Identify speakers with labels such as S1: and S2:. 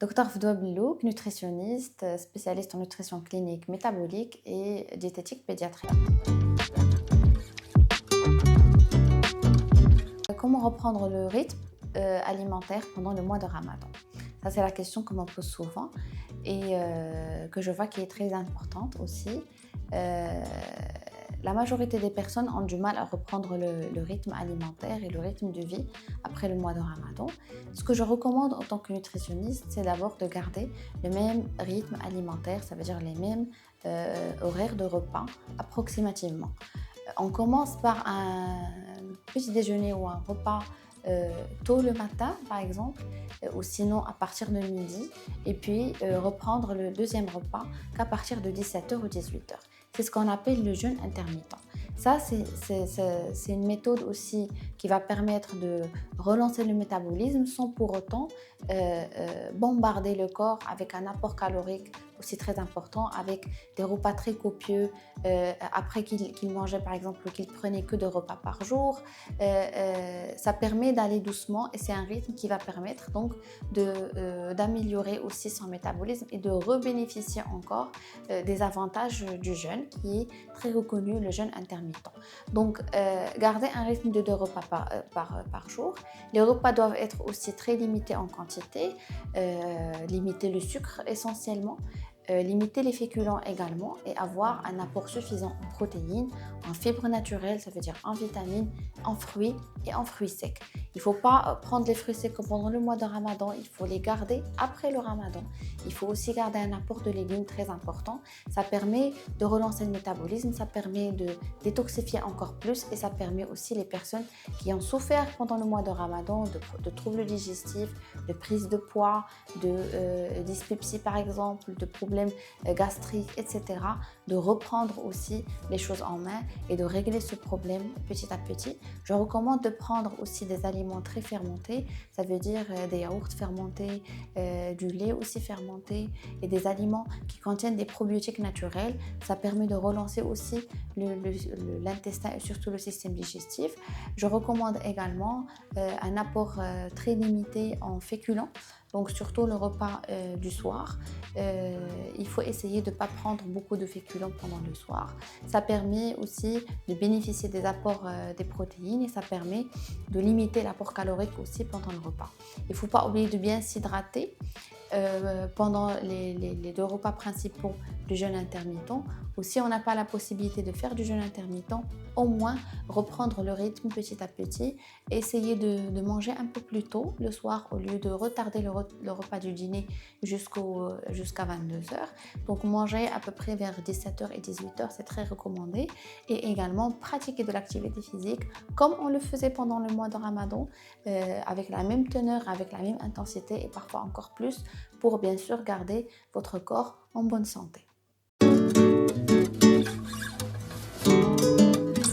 S1: Docteur Fdoua Bellouk, nutritionniste, spécialiste en nutrition clinique métabolique et diététique pédiatrique. Comment reprendre le rythme alimentaire pendant le mois de Ramadan? Ça, c'est la question que m'on pose souvent et que je vois qui est très importante aussi. Euh, la majorité des personnes ont du mal à reprendre le rythme alimentaire et le rythme de vie après le mois de Ramadan. Ce que je recommande en tant que nutritionniste, c'est d'abord de garder le même rythme alimentaire, ça veut dire les mêmes horaires de repas approximativement. On commence par un petit déjeuner ou un repas tôt le matin, par exemple, ou sinon à partir de midi, et puis reprendre le deuxième repas qu'à partir de 17h ou 18h. C'est ce qu'on appelle le jeûne intermittent. Ça, c'est une méthode aussi qui va permettre de relancer le métabolisme sans pour autant bombarder le corps avec un apport calorique aussi très important, avec des repas très copieux, après qu'il mangeait par exemple, qu'il prenait que 2 repas par jour. Ça permet d'aller doucement et c'est un rythme qui va permettre donc d'améliorer aussi son métabolisme et de rebénéficier encore des avantages du jeûne qui est très reconnu, le jeûne intermittent. Donc, garder un rythme de 2 repas par jour. Les repas doivent être aussi très limités en quantité, limiter le sucre essentiellement, limiter les féculents également et avoir un apport suffisant en protéines, en fibres naturelles, ça veut dire en vitamines, en fruits et en fruits secs. Il ne faut pas prendre les fruits secs pendant le mois de Ramadan, il faut les garder après le Ramadan. Il faut aussi garder un apport de légumes très important. Ça permet de relancer le métabolisme, ça permet de détoxifier encore plus et ça permet aussi les personnes qui ont souffert pendant le mois de Ramadan de troubles digestifs, de prise de poids, de dyspepsie par exemple, de problèmes gastriques, etc., de reprendre aussi les choses en main et de régler ce problème petit à petit. Je recommande de prendre aussi des aliments très fermentés, ça veut dire des yaourts fermentés, du lait aussi fermenté et des aliments qui contiennent des probiotiques naturels. Ça permet de relancer aussi l'intestin et surtout le système digestif. Je recommande également un apport très limité en féculents, donc surtout le repas du soir. Il faut essayer de ne pas prendre beaucoup de féculents pendant le soir. Ça permet aussi de bénéficier des apports des protéines et ça permet de limiter l'apport calorique aussi pendant le repas. Il ne faut pas oublier de bien s'hydrater pendant les 2 repas principaux du jeûne intermittent. Ou si on n'a pas la possibilité de faire du jeûne intermittent, au moins reprendre le rythme petit à petit, essayer de manger un peu plus tôt le soir au lieu de retarder le repas du dîner jusqu'à 22h. Donc manger à peu près vers 17h et 18h, c'est très recommandé. Et également pratiquer de l'activité physique comme on le faisait pendant le mois de Ramadan, avec la même teneur, avec la même intensité et parfois encore plus, pour bien sûr garder votre corps en bonne santé.